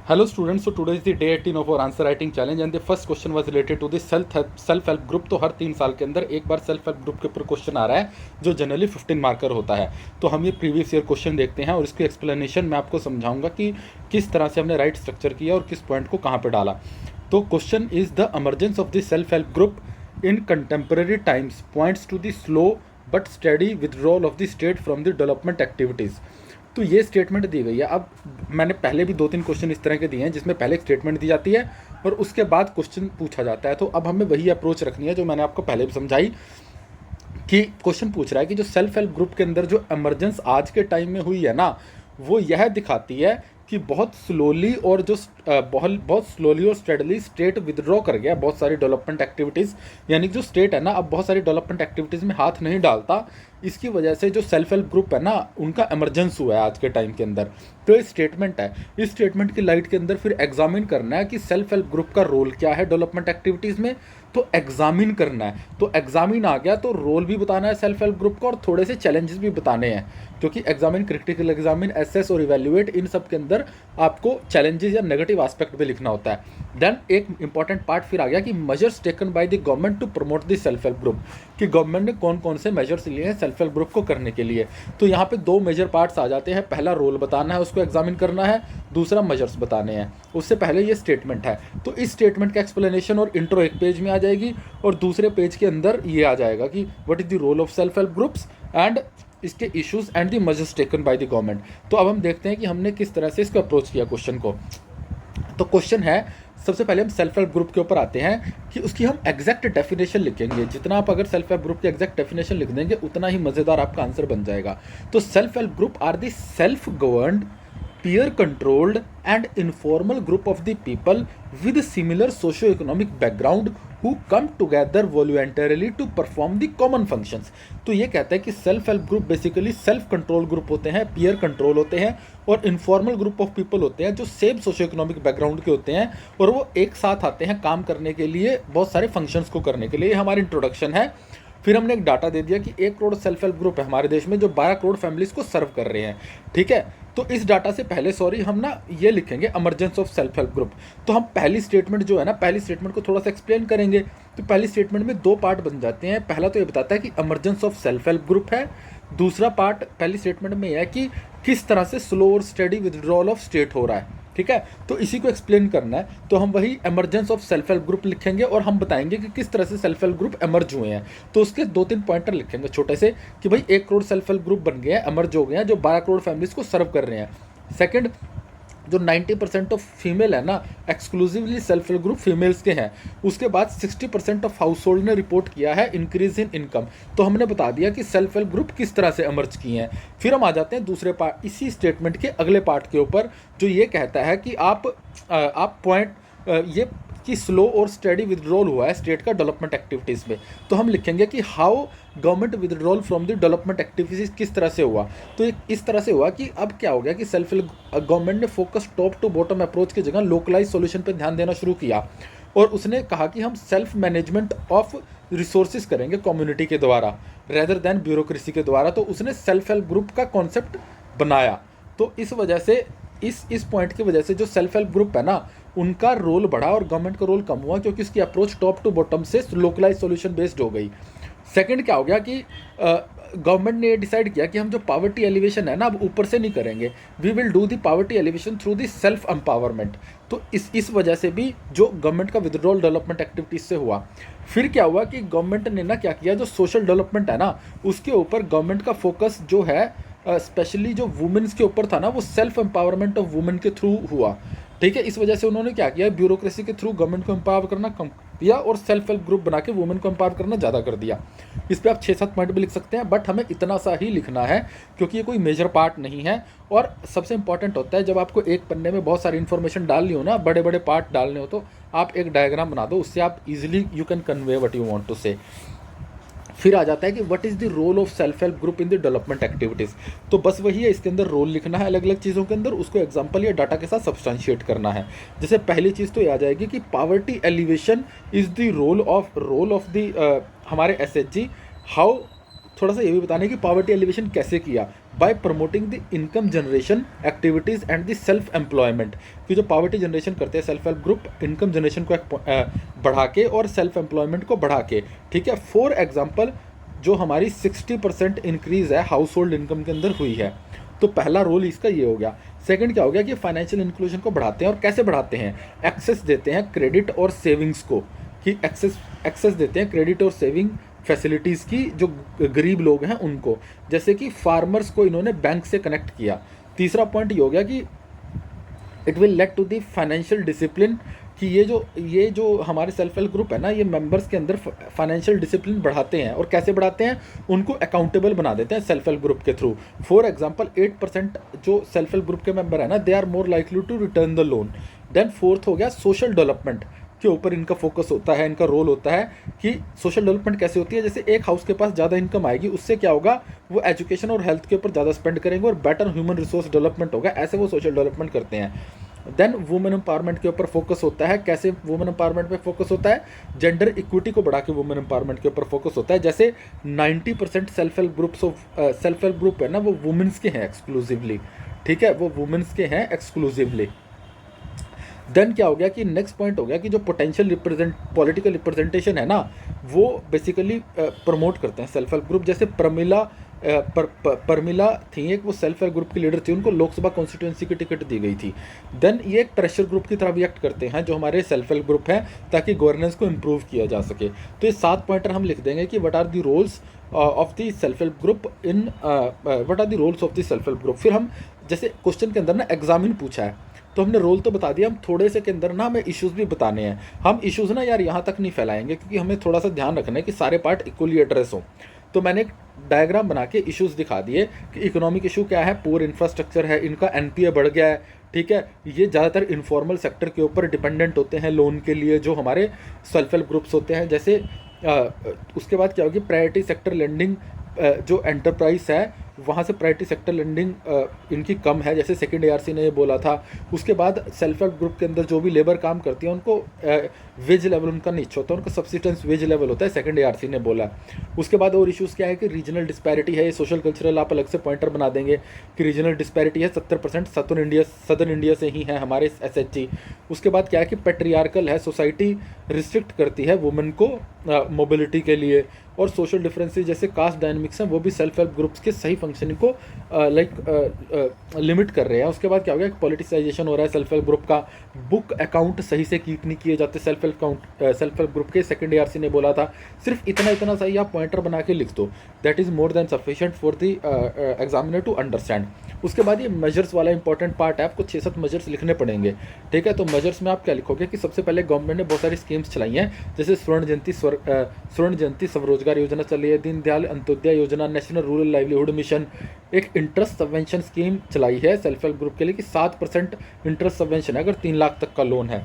Hello students, so today is the day 18 of our answer writing challenge and the first question was related to the self help group। तो हर 3 साल के अंदर एक बार self help group के ऊपर question आ रहा है जो जनरली 15 मार्कर होता है। तो हम ये प्रीवियस ईयर क्वेश्चन देखते हैं और इसकी एक्सप्लेनेशन मैं आपको समझाऊंगा कि किस तरह से हमने राइट स्ट्रक्चर किया और किस पॉइंट को कहाँ पर डाला। तो question is the emergence of the self help group in contemporary times points to the slow but steady withdrawal of the state from the development activities. तो ये स्टेटमेंट दी गई है। अब मैंने पहले भी 2-3 क्वेश्चन इस तरह के दिए हैं जिसमें पहले एक स्टेटमेंट दी जाती है और उसके बाद क्वेश्चन पूछा जाता है। तो अब हमें वही अप्रोच रखनी है जो मैंने आपको पहले भी समझाई कि क्वेश्चन पूछ रहा है कि जो सेल्फ हेल्प ग्रुप के अंदर जो एमरजेंस आज के टाइम में हुई है ना, वो यह दिखाती है कि बहुत स्लोली और बहुत स्लोली और स्टेडली स्टेट विदड्रॉ कर गया बहुत सारी डेवलपमेंट एक्टिविटीज़। यानी कि जो स्टेट है ना, अब बहुत सारी डेवलपमेंट एक्टिविटीज़ में हाथ नहीं डालता। इसकी वजह से जो सेल्फ हेल्प ग्रुप है ना, उनका एमरजेंस हुआ है आज के टाइम के अंदर। तो ये स्टेटमेंट है। इस स्टेटमेंट की लाइट के अंदर फिर एग्जामिन करना है कि सेल्फ हेल्प ग्रुप का रोल क्या है डेवलपमेंट एक्टिविटीज़ में। तो एग्जामिन करना है। तो एग्जामिन आ गया तो रोल भी बताना है सेल्फ हेल्प ग्रुप का और थोड़े से चैलेंजेस भी बताने हैं, क्योंकि एग्जामिन, क्रिटिकल एग्जामिन, एसेस और इवेल्युएट, इन सब के अंदर आपको चैलेंजेस या नेगेटिव एस्पेक्ट भी लिखना होता है। देन एक इंपॉर्टेंट पार्ट फिर आ गया कि measures taken by the government to promote the self help group, कि गवर्नमेंट ने कौन कौन से मेजर्स लिए हैं सेल्फ हेल्प ग्रुप को करने के लिए। तो यहाँ पे 2 मेजर पार्ट्स आ जाते हैं। पहला रोल बताना है, उसको एग्जामिन करना है, दूसरा मेजर्स बताने हैं। उससे पहले ये स्टेटमेंट है। तो इस स्टेटमेंट का एक्सप्लेनेशन और इंट्रो एक पेज में आ जाएगी और दूसरे पेज के अंदर ये आ जाएगा कि what is the role of self help groups and इसके issues and the measures taken by the government. तो अब हम देखते हैं कि हमने किस तरह से इसको अप्रोच किया क्वेश्चन को। तो क्वेश्चन है, सबसे पहले हम सेल्फ हेल्प ग्रुप के ऊपर आते हैं कि उसकी हम एग्जैक्ट डेफिनेशन लिखेंगे। जितना आप अगर सेल्फ हेल्प ग्रुप की एग्जैक्ट डेफिनेशन लिख देंगे उतना ही मज़ेदार आपका आंसर बन जाएगा। तो self help group are the self governed, peer controlled and informal group of the people with similar socio-economic background who come together voluntarily to perform the common functions। तो ये कहता है कि self help group basically self control group होते हैं, peer control होते हैं और इनफॉर्मल ग्रुप ऑफ पीपल होते हैं जो सेम सोशो इकोनॉमिक बैकग्राउंड के होते हैं और वो एक साथ आते हैं काम करने के लिए, बहुत सारे फंक्शंस को करने के लिए। ये हमारी इंट्रोडक्शन है। फिर हमने एक डाटा दे दिया कि 1 करोड़ सेल्फ हेल्प ग्रुप है हमारे देश में जो 12 करोड़ फैमिलीज को सर्व कर रहे हैं। ठीक है, तो इस डाटा से पहले हम ना ये लिखेंगे emergence of self help group. तो हम पहली स्टेटमेंट जो है ना, पहली स्टेटमेंट को थोड़ा सा एक्सप्लेन करेंगे। तो पहली स्टेटमेंट में 2 पार्ट बन जाते हैं। पहला तो ये बताता है कि emergence of self help group है। दूसरा पार्ट पहली स्टेटमेंट में यह है कि किस तरह से स्लो और स्टेडी विथड्रॉल ऑफ स्टेट हो रहा है। ठीक है, तो इसी को एक्सप्लेन करना है। तो हम वही emergence of self help group लिखेंगे और हम बताएंगे कि किस तरह से सेल्फ हेल्प ग्रुप एमर्ज हुए हैं। तो उसके 2-3 पॉइंटर लिखेंगे छोटे से कि भाई 1 करोड़ सेल्फ हेल्प ग्रुप बन गए हैं, एमर्ज हो गए हैं, जो 12 करोड़ फैमिलीज को सर्व कर रहे हैं। सेकंड, जो 90% ऑफ फीमेल है ना, exclusively self help group females के हैं। उसके बाद 60% ऑफ हाउस होल्ड ने रिपोर्ट किया है इंक्रीज इन इनकम। तो हमने बता दिया कि सेल्फ हेल्प ग्रुप किस तरह से एमर्ज किए हैं। फिर हम आ जाते हैं दूसरे पार्ट, इसी स्टेटमेंट के अगले पार्ट के ऊपर, जो ये कहता है कि आप पॉइंट ये कि स्लो और स्टेडी विथड्रॉल हुआ है स्टेट का डेवलपमेंट एक्टिविटीज़ में। तो हम लिखेंगे कि how government withdrawal from the development activities किस तरह से हुआ। तो इस तरह से हुआ कि अब क्या हो गया कि सेल्फ हेल्प गवर्नमेंट ने focus top to bottom approach की जगह लोकलाइज सॉल्यूशन पर ध्यान देना शुरू किया और उसने कहा कि हम सेल्फ मैनेजमेंट ऑफ रिसोर्सेज करेंगे कम्युनिटी के द्वारा रेदर देन ब्यूरोक्रेसी के द्वारा। तो उसने सेल्फ हेल्प ग्रुप का कॉन्सेप्ट बनाया। तो इस वजह से इस पॉइंट की वजह से जो सेल्फ हेल्प ग्रुप है ना, उनका रोल बढ़ा और गवर्नमेंट का रोल कम हुआ, क्योंकि उसकी अप्रोच टॉप टू बॉटम से लोकलाइज सॉल्यूशन बेस्ड हो गई। सेकंड क्या हो गया कि गवर्नमेंट ने डिसाइड किया कि हम जो पावर्टी एलिवेशन है ना, अब ऊपर से नहीं करेंगे, we will do the poverty alleviation through the self empowerment. तो इस वजह से भी जो गवर्नमेंट का विथड्रॉल डेवलपमेंट एक्टिविटीज से हुआ। फिर क्या हुआ कि गवर्नमेंट ने ना क्या किया, जो सोशल डेवलपमेंट है ना, उसके ऊपर गवर्नमेंट का फोकस जो है स्पेशली जो वुमेन्स के ऊपर था ना, वो सेल्फ एम्पावरमेंट ऑफ वुमेन के थ्रू हुआ। ठीक है, इस वजह से उन्होंने क्या किया, ब्यूरोक्रेसी के थ्रू गवर्नमेंट को एम्पावर करना कम दिया और सेल्फ हेल्प ग्रुप बना के वुमेन को एम्पावर करना ज़्यादा कर दिया। इस पर आप 6-7 पॉइंट भी लिख सकते हैं, बट हमें इतना सा ही लिखना है क्योंकि ये कोई मेजर पार्ट नहीं है। और सबसे इंपॉर्टेंट होता है जब आपको एक पन्ने में बहुत सारी इन्फॉर्मेशन डालनी हो ना, बड़े बड़े पार्ट डालने हो, तो आप एक डायग्राम बना दो, उससे आप easily you can convey what you want to say. फिर आ जाता है कि what is the role of self help group in the development activities. तो बस वही है, इसके अंदर रोल लिखना है अलग अलग चीज़ों के अंदर, उसको एग्जांपल या डाटा के साथ सब्सटेंशिएट करना है। जैसे पहली चीज़ तो ये आ जाएगी कि poverty alleviation is the role of the हमारे एसएचजी। हाउ, थोड़ा सा ये भी बताने कि पावर्टी एलिवेशन कैसे किया। Bye promoting the income generation activities and the self employment, कि जो पॉवर्टी जनरेशन करते हैं self help group, income generation को बढ़ा के और सेल्फ एम्प्लॉयमेंट को बढ़ा के, ठीक है। फॉर एग्जाम्पल जो हमारी 60% इंक्रीज़ है हाउस होल्ड इनकम के अंदर हुई है, तो पहला रोल इसका ये हो गया। सेकंड क्या हो गया कि फाइनेंशियल इंक्लूजन को बढ़ाते हैं, और कैसे बढ़ाते हैं, एक्सेस देते हैं क्रेडिट और सेविंग्स को, कि एक्सेस देते हैं क्रेडिट और सेविंग फैसिलिटीज़ की जो गरीब लोग हैं उनको, जैसे कि फार्मर्स को इन्होंने बैंक से कनेक्ट किया। तीसरा पॉइंट ये हो गया कि it will lead to the financial discipline, कि ये जो हमारे सेल्फ हेल्प ग्रुप है ना, ये मेंबर्स के अंदर फाइनेंशियल डिसिप्लिन बढ़ाते हैं, और कैसे बढ़ाते हैं, उनको अकाउंटेबल बना देते हैं सेल्फ हेल्प ग्रुप के थ्रू। फॉर एग्जांपल 8% जो सेल्फ हेल्प ग्रुप के मेंबर है ना, they are more likely to return the loan. Then fourth हो गया सोशल डेवलपमेंट के ऊपर इनका फोकस होता है, इनका रोल होता है कि सोशल डेवलपमेंट कैसे होती है, जैसे एक हाउस के पास ज़्यादा इनकम आएगी, उससे क्या होगा, वो एजुकेशन और हेल्थ के ऊपर ज़्यादा स्पेंड करेंगे और बेटर ह्यूमन रिसोर्स डेवलपमेंट होगा, ऐसे वो सोशल डेवलपमेंट करते हैं। देन वुमेन एम्पावरमेंट के ऊपर फोकस होता है, कैसे वुमेन एम्पावरमेंट पे फोकस होता है, जेंडर इक्विटी को बढ़ा के वुमेन एम्पावरमेंट के ऊपर फोकस होता है। जैसे 90% सेल्फ हेल्प ग्रुप है ना, वो वुमेन्स के हैं एक्सक्लूसिवली, ठीक है, वो वुमेन्स के हैं एक्सक्लूसिवली। देन क्या हो गया कि नेक्स्ट पॉइंट हो गया कि जो पोटेंशियल पॉलिटिकल रिप्रेजेंटेशन है ना, वो बेसिकली प्रमोट करते हैं सेल्फ हेल्प ग्रुप। जैसे परमिला थी एक, वो सेल्फ हेल्प ग्रुप की लीडर थी, उनको लोकसभा कॉन्स्टिट्यूंसी की टिकट दी गई थी। देन ये एक प्रेशर ग्रुप की तरह भी एक्ट करते हैं जो हमारे सेल्फ हेल्प ग्रुप हैं, ताकि गवर्नेंस को इम्प्रूव किया जा सके। तो ये 7 पॉइंटर हम लिख देंगे कि what are the roles of the self help group in what are the roles of the self help group. फिर हम जैसे क्वेश्चन के अंदर ना एग्जामिन पूछा है, तो हमने रोल तो बता दिया, हम थोड़े से के अंदर ना हमें इश्यूज़ भी बताने हैं। हम इश्यूज़ ना यार यहाँ तक नहीं फैलाएंगे, क्योंकि हमें थोड़ा सा ध्यान रखना है कि सारे पार्ट इक्वली एड्रेस हों। तो मैंने एक डायग्राम बना के इश्यूज़ दिखा दिए कि इकोनॉमिक इशू क्या है, पुअर इंफ्रास्ट्रक्चर है, इनका एनपीए बढ़ गया है, ठीक है, ये ज़्यादातर इनफॉर्मल सेक्टर के ऊपर डिपेंडेंट होते हैं लोन के लिए, जो हमारे सेल्फ हेल्प ग्रुप्स होते हैं। जैसे उसके बाद क्या होगी, प्रायोरिटी सेक्टर लेंडिंग, जो एंटरप्राइज है वहाँ से प्रायोरिटी सेक्टर लेंडिंग इनकी कम है, जैसे सेकंड एआरसी ने ये बोला था। उसके बाद सेल्फ हेल्प ग्रुप के अंदर जो भी लेबर काम करती है उनको वेज लेवल उनका नीचे होता है, उनका सब्सिस्टेंस वेज लेवल होता है, सेकंड एआरसी ने बोला। उसके बाद और इश्यूज़ क्या है कि रीजनल डिस्पैरिटी है, ये सोशल कल्चरल आप अलग से पॉइंटर बना देंगे कि रीजनल डिस्पैरिटी है, 70% सदर्न इंडिया से ही है हमारे SHG। उसके बाद क्या है कि पेट्रियार्कल है, सोसाइटी रिस्ट्रिक्ट करती है वुमेन को मोबिलिटी के लिए, और सोशल डिफरेंसेस जैसे कास्ट डायनामिक्स हैं वो भी सेल्फ हेल्प ग्रुप्स के सही फंक्शनिंग को लिमिट कर रहे हैं। उसके बाद क्या हो गया, पॉलिटिसाइजेशन हो रहा है सेल्फ हेल्प ग्रुप का, बुक अकाउंट सही से कीप नहीं किए जाते सेल्फ हेल्प ग्रुप के, सेकंड एआरसी ने बोला था। सिर्फ इतना सही आप पॉइंटर बना के लिख दो, that is more than sufficient for the examiner to understand. उसके बाद ये मेजर्स वाला इंपॉर्टेंट पार्ट है, आपको 6-7 मेजर्स लिखने पड़ेंगे, ठीक है। तो मेजर्स में आप क्या लिखोगे कि सबसे पहले गवर्नमेंट ने बहुत सारी स्कीम्स चलाई हैं, जैसे स्वर्ण जयंती स्वरोजगार योजना चली है, दीनदयाल अंत्योदय योजना, नेशनल रूरल लाइवलीहुड मिशन, एक इंटरेस्ट सबवेंशन स्कीम चलाई है सेल्फ हेल्प ग्रुप के लिए कि 7% इंटरेस्ट सबवेंशन है अगर 3 लाख तक का लोन है।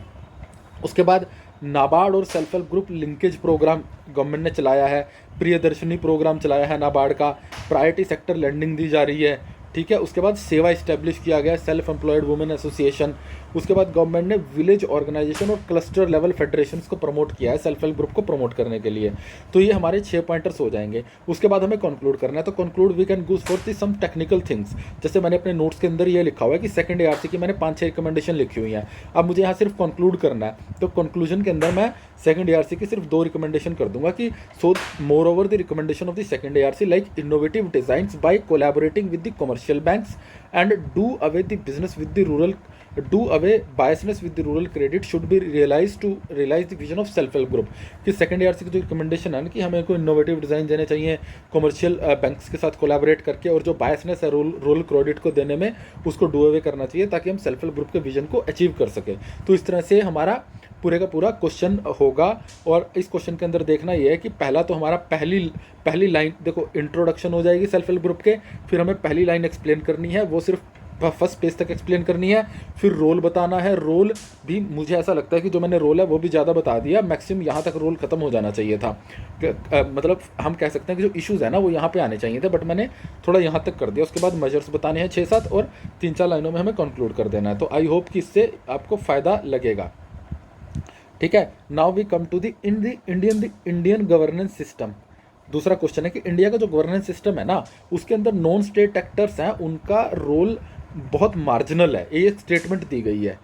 उसके बाद नाबार्ड और self help group linkage programme government ने चलाया है, प्रियदर्शनी प्रोग्राम चलाया है नाबार्ड का, प्रायोरिटी सेक्टर लैंडिंग दी जा रही है, ठीक है। उसके बाद सेवा इस्टेब्लिश किया गया सेल्फ एम्प्लॉयड वुमेन एसोसिएशन। उसके बाद गवर्नमेंट ने विलेज ऑर्गेनाइजेशन और क्लस्टर लेवल फेडरेशंस को प्रमोट किया है सेल्फ हेल्प ग्रुप को प्रमोट करने के लिए। तो ये हमारे 6 पॉइंटर्स हो जाएंगे। उसके बाद हमें कंक्लूड करना है, तो conclude we can goes for the some technical things. जैसे मैंने अपने नोट्स के अंदर ये लिखा हुआ है कि सेकंड एआरसी की मैंने 5-6 रिकमेंडेशन लिखी हुई हैं। अब मुझे यहाँ सिर्फ कंक्लूड करना है, तो कंक्लूजन के अंदर मैं सेकंड एआरसी की सिर्फ 2 रिकमेंडेशन कर दूंगा कि so moreover the recommendation of the second ARC like innovative designs by collaborating with the commercial banks and do away the business with the rural do away biasness with the rural credit should be realized to realize the vision of self help group। कि second year की जो recommendation है ना कि हमें कोई innovative design देने चाहिए कमर्शियल बैंक्स के साथ कोलैबोरेट करके, और जो बायसनेस है रूरल क्रेडिट को देने में उसको डू अवे करना चाहिए ताकि हम सेल्फ हेल्प ग्रुप के विजन को अचीव कर सकें। तो इस तरह से हमारा पूरे का पूरा क्वेश्चन होगा। और इस क्वेश्चन के अंदर देखना ये है कि पहला तो हमारा पहली लाइन देखो इंट्रोडक्शन हो जाएगी सेल्फ हेल्प ग्रुप के, फिर हमें पहली लाइन एक्सप्लेन करनी है, वो सिर्फ फर्स्ट पेज तक एक्सप्लेन करनी है, फिर रोल बताना है। रोल भी मुझे ऐसा लगता है कि जो मैंने रोल है वो भी ज़्यादा बता दिया, मैक्सिमम यहाँ तक रोल खत्म हो जाना चाहिए था। मतलब हम कह सकते हैं कि जो इश्यूज़ है ना वो यहाँ पे आने चाहिए थे, बट मैंने थोड़ा यहाँ तक कर दिया। उसके बाद मेजर्स बताने हैं 6-7 और 3-4 लाइनों में हमें कंक्लूड कर देना है। तो आई होप कि इससे आपको फ़ायदा लगेगा, ठीक है। Now we come to the Indian governance system. दूसरा क्वेश्चन है कि इंडिया का जो गवर्नेंस सिस्टम है ना, उसके अंदर नॉन स्टेट एक्टर्स हैं, उनका रोल बहुत मार्जिनल है, ये स्टेटमेंट दी गई है।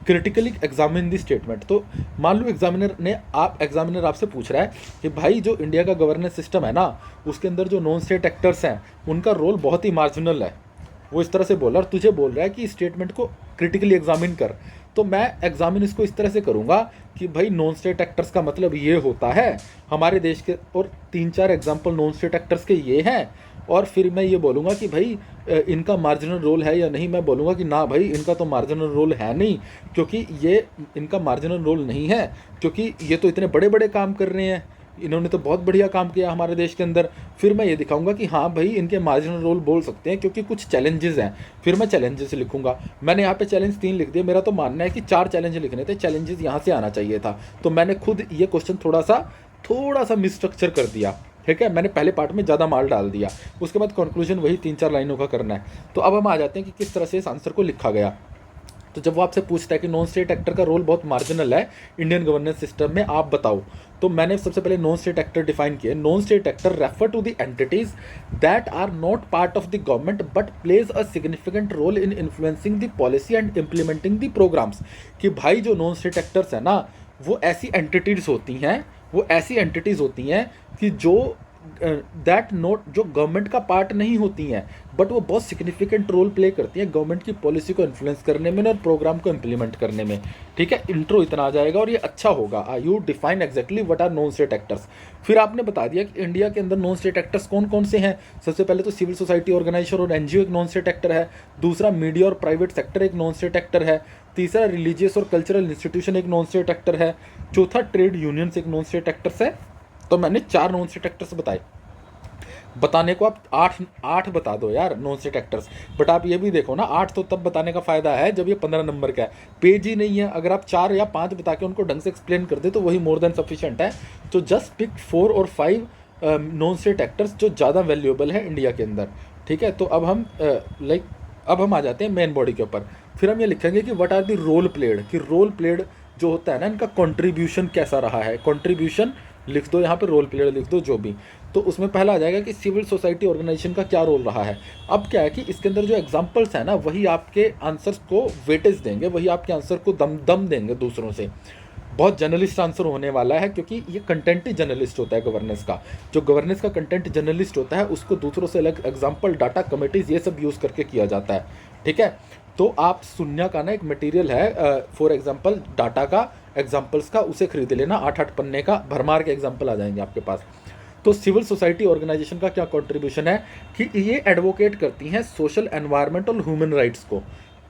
क्रिटिकली एग्जामिन दी स्टेटमेंट। तो मान लो एग्जामिनर आपसे पूछ रहा है कि भाई जो इंडिया का गवर्नेंस सिस्टम है ना, उसके अंदर जो नॉन स्टेट एक्टर्स हैं उनका रोल बहुत ही मार्जिनल है, वो इस तरह से बोल रहा है और तुझे बोल रहा है कि स्टेटमेंट को क्रिटिकली एग्जामिन कर। तो मैं एग्जामिन इसको इस तरह से करूँगा कि भाई नॉन स्टेट एक्टर्स का मतलब ये होता है हमारे देश के, और 3-4 एग्जाम्पल नॉन स्टेट एक्टर्स के ये हैं, और फिर मैं ये बोलूँगा कि भाई इनका मार्जिनल रोल है या नहीं। मैं बोलूँगा कि ना भाई इनका तो मार्जिनल रोल है नहीं, क्योंकि ये इनका मार्जिनल रोल नहीं है क्योंकि ये तो इतने बड़े बड़े काम कर रहे हैं, इन्होंने तो बहुत बढ़िया काम किया हमारे देश के अंदर। फिर मैं ये दिखाऊंगा कि हाँ भाई इनके मार्जिनल रोल बोल सकते हैं क्योंकि कुछ चैलेंजेस हैं, फिर मैं चैलेंजेस लिखूंगा। मैंने यहाँ पे चैलेंज 3 लिख दिए, मेरा तो मानना है कि 4 चैलेंज लिखने थे, चैलेंजेस यहाँ से आना चाहिए था। तो मैंने खुद ये क्वेश्चन थोड़ा सा मिसस्ट्रक्चर कर दिया, ठीक है। मैंने पहले पार्ट में ज़्यादा माल डाल दिया, उसके बाद कंक्लूजन वही 3-4 लाइनों का करना है। तो अब हम आ जाते हैं कि किस तरह से इस आंसर को लिखा गया। तो जब वो आपसे पूछता है कि नॉन स्टेट एक्टर का रोल बहुत मार्जिनल है इंडियन गवर्नेंस सिस्टम में, आप बताओ, तो मैंने सबसे पहले नॉन स्टेट एक्टर डिफाइन किया। Non state actor refer to the entities that are not part of the government but plays a significant role in influencing the policy and implementing the programmes. कि भाई जो non state actors है ना, वो ऐसी entities होती हैं कि जो जो गवर्नमेंट का पार्ट नहीं होती हैं, बट वो बहुत सिग्निफिकेंट रोल प्ले करती हैं गवर्नमेंट की पॉलिसी को इन्फ्लुएंस करने में और प्रोग्राम को इम्प्लीमेंट करने में, ठीक है। इंट्रो इतना आ जाएगा और ये अच्छा होगा। You define exactly what are non state actors. फिर आपने बता दिया कि इंडिया के अंदर नॉन स्टेट एक्टर्स कौन कौन से हैं। सबसे पहले तो सिविल सोसाइटी ऑर्गेनाइजेशन और एनजीओ एक नॉन स्टेट एक्टर है, दूसरा मीडिया और प्राइवेट सेक्टर एक नॉन स्टेट एक्टर है, तीसरा रिलीजियस और कल्चरल इंस्टीट्यूशन एक नॉन स्टेट एक्टर है, चौथा ट्रेड यूनियंस एक नॉन स्टेट एक्टर्स है। तो मैंने 4 नॉन स्टेट एक्टर्स बताए। बताने को आप 8 बता दो यार नॉन स्टेट एक्टर्स, बट आप ये भी देखो ना, 8 तो तब बताने का फायदा है जब ये 15 नंबर का है, पेज ही नहीं है। अगर आप 4 या 5 बता के उनको ढंग से एक्सप्लेन कर दे तो वही मोर देन सफिशिएंट है। तो जस्ट पिक 4 और 5 नॉन स्टेट एक्टर्स जो ज़्यादा वैल्यूएबल है इंडिया के अंदर, ठीक है। तो अब हम आ जाते हैं मेन बॉडी के ऊपर। फिर हम ये लिखेंगे कि what are the role played, कि रोल प्लेड जो होता है ना, इनका कंट्रीब्यूशन कैसा रहा है। कंट्रीब्यूशन लिख दो, यहाँ पे रोल प्लेड लिख दो जो भी। तो उसमें पहला आ जाएगा कि सिविल सोसाइटी ऑर्गेनाइजेशन का क्या रोल रहा है। अब क्या है कि इसके अंदर जो एग्जांपल्स है ना, वही आपके आंसर्स को वेटेज देंगे, वही आपके आंसर को दम देंगे दूसरों से। बहुत जर्नलिस्ट आंसर होने वाला है क्योंकि ये कंटेंट ही जर्नलिस्ट होता है गवर्नेंस का। जो गवर्नेंस का कंटेंट जर्नलिस्ट होता है उसको दूसरों से अलग एग्जाम्पल, डाटा, कमिटीज़ ये सब यूज़ करके किया जाता है, ठीक है। तो आप शून्य का ना एक मटेरियल है फॉर एग्जांपल डाटा का, एग्जांपल्स का, उसे खरीद लेना। 8 पन्ने का भरमार के एग्जांपल आ जाएंगे आपके पास। तो सिविल सोसाइटी ऑर्गेनाइजेशन का क्या कंट्रीब्यूशन है कि ये एडवोकेट करती हैं सोशल, एनवायरमेंट और ह्यूमन राइट्स को,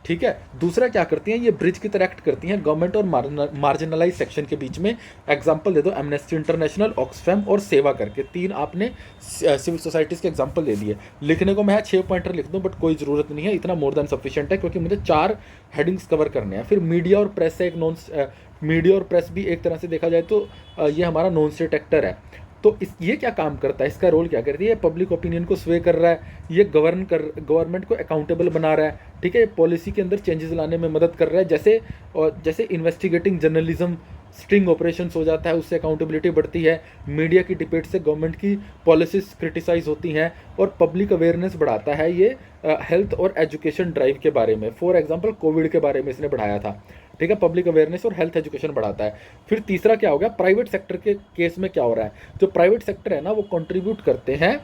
ठीक है। दूसरा क्या करती हैं, ये ब्रिज की तरह एक्ट करती हैं गवर्नमेंट और मार्जिनलाइज सेक्शन के बीच में। एग्जांपल दे दो, एमनेस्टी इंटरनेशनल, ऑक्सफैम और सेवा करके 3 आपने सिविल सोसाइटीज़ के एग्जांपल ले लिए। लिखने को मैं 6 पॉइंटर लिख दूं, बट कोई ज़रूरत नहीं है, इतना मोर देन सफिशिएंट है क्योंकि मुझे 4 हेडिंग्स कवर करने हैं। फिर मीडिया और प्रेस है मीडिया और प्रेस भी एक तरह से देखा जाए तो ये हमारा नॉन स्टेट एक्टर है। तो ये क्या काम करता है, इसका रोल क्या करती है, ये पब्लिक ओपिनियन को स्वे कर रहा है, ये गवर्नमेंट को अकाउंटेबल बना रहा है, ठीक है। पॉलिसी के अंदर चेंजेस लाने में मदद कर रहा है, जैसे इन्वेस्टिगेटिंग जर्नलिज्म स्टिंग ऑपरेशंस हो जाता है, उससे अकाउंटेबिलिटी बढ़ती है। मीडिया की डिबेट से गवर्नमेंट की पॉलिसीज क्रिटिसाइज होती हैं और पब्लिक अवेयरनेस बढ़ाता है ये हेल्थ और एजुकेशन ड्राइव के बारे में। फॉर एग्जांपल कोविड के बारे में इसने बढ़ाया था, ठीक है। पब्लिक अवेयरनेस और हेल्थ एजुकेशन बढ़ाता है। फिर तीसरा क्या हो गया, प्राइवेट सेक्टर के केस में क्या हो रहा है, जो प्राइवेट सेक्टर है ना वो कंट्रीब्यूट करते हैं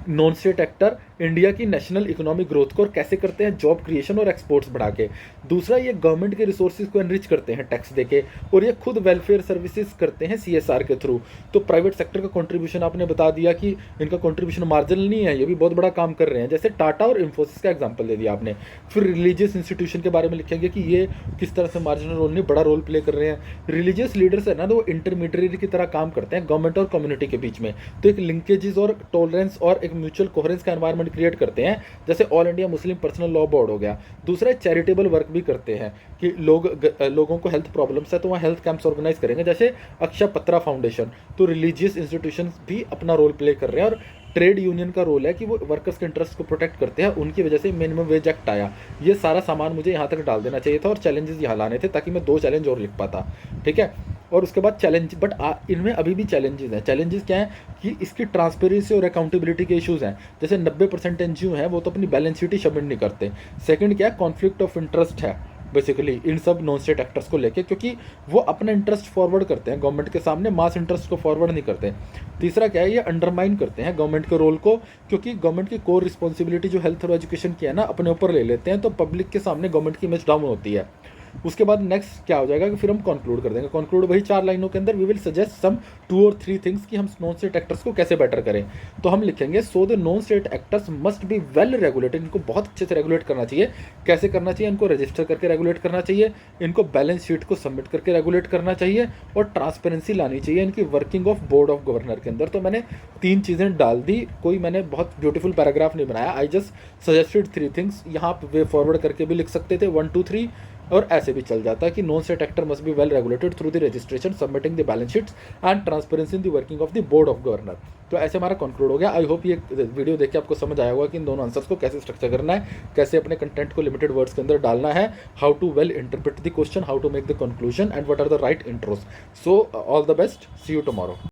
नॉन स्टेट एक्टर इंडिया की नेशनल इकोनॉमिक ग्रोथ को, और कैसे करते हैं, जॉब क्रिएशन और एक्सपोर्ट्स बढ़ा के। दूसरा, ये गवर्नमेंट के रिसोर्सेज को एनरिच करते हैं टैक्स देके, और ये खुद वेलफेयर सर्विसेज करते हैं CSR के थ्रू। तो प्राइवेट सेक्टर का कंट्रीब्यूशन आपने बता दिया कि इनका कंट्रीब्यूशन मार्जिनल नहीं है, ये भी बहुत बड़ा काम कर रहे हैं, जैसे टाटा और इन्फोसिस का एग्जाम्पल दे दिया आपने। फिर रिलीजियस इंस्टीट्यूशन के बारे में लिखेंगे कि ये किस तरह से मार्जिनल रोल नहीं, बड़ा रोल प्ले कर रहे हैं। रिलीजियस लीडर्स है ना, तो वो इंटरमीडिएट की तरह काम करते हैं गवर्नमेंट और कम्युनिटी के बीच में, तो एक लिंकेजेस और टॉलरेंस और एक म्यूचुअल कोहेरेंस का एनवायरनमेंट क्रिएट करते हैं, जैसे all India Muslim personal law board हो गया। दूसरा, चैरिटेबल वर्क भी करते हैं कि लोगों को हेल्थ प्रॉब्लम्स है तो वहाँ हेल्थ कैंप्स ऑर्गेनाइज करेंगे, जैसे अक्षय पत्रा फाउंडेशन। तो रिलीजियस इंस्टीट्यूशंस भी अपना रोल प्ले कर रहे हैं, और ट्रेड यूनियन का रोल है कि वो वर्कर्स के इंटरेस्ट को प्रोटेक्ट करते हैं, उनकी वजह से मिनिमम वेज एक्ट आया। ये सारा सामान मुझे यहाँ तक डाल देना चाहिए था और चैलेंजेस यहाँ लाने थे ताकि मैं 2 चैलेंज और लिख पाता, ठीक है। और उसके बाद चैलेंज, बट इनमें अभी भी चैलेंजेस हैं। चैलेंजेस क्या हैं कि इसकी ट्रांसपेरेंसी और अकाउंटेबिलिटी के इश्यूज़ हैं। जैसे 90% एनजीओ हैं वो तो अपनी बैलेंस शीट ही सबमिट नहीं करते। सेकंड क्या है, कॉन्फ्लिक्ट ऑफ इंटरेस्ट है बेसिकली इन सब नॉन स्टेट एक्टर्स को लेके, क्योंकि वो अपना इंटरेस्ट फॉरवर्ड करते हैं गवर्नमेंट के सामने, मास इंटरेस्ट को फॉरवर्ड नहीं करते। तीसरा क्या है, ये अंडरमाइन करते हैं गवर्नमेंट के रोल को, क्योंकि गवर्नमेंट की कोर रिस्पॉन्सिबिलिटी जो हेल्थ और एजुकेशन की है ना, अपने ऊपर ले लेते हैं, तो पब्लिक के सामने गवर्नमेंट की इमेज डाउन होती है। उसके बाद नेक्स्ट क्या हो जाएगा कि फिर हम कंक्लूड कर देंगे। कंक्लूड वही 4 लाइनों के अंदर, वी विल सजेस्ट सम 2 और 3 थिंग्स कि हम नॉन स्टेट एक्टर्स को कैसे बेटर करें। तो हम लिखेंगे so the non state actors must be well regulated, इनको बहुत अच्छे से रेगुलेट करना चाहिए। कैसे करना चाहिए, इनको रजिस्टर करके रेगुलेट करना चाहिए, इनको बैलेंस शीट को सबमिट करके रेगुलेट करना चाहिए, और ट्रांसपेरेंसी लानी चाहिए इनकी working of board of governor के अंदर। तो मैंने 3 चीज़ें डाल दी, कोई मैंने बहुत ब्यूटीफुल पैराग्राफ नहीं बनाया, आई जस्ट सजेस्टेड 3 थिंग्स। यहाँ आप वे फॉरवर्ड करके भी लिख सकते थे 1 2 3, और ऐसे भी चल जाता है कि non state actor must be well regulated through the registration, submitting the balance sheets and transparency in the working of the board of governor. तो ऐसे हमारा कंक्लूड हो गया। आई होप ये वीडियो देख के आपको समझ आया होगा कि इन दोनों आंसर्स को कैसे स्ट्रक्चर करना है, कैसे अपने कंटेंट को लिमिटेड वर्ड्स के अंदर डालना है, how to well interpret the question, how to make the conclusion, and what are the right intros. So all the best, see you tomorrow.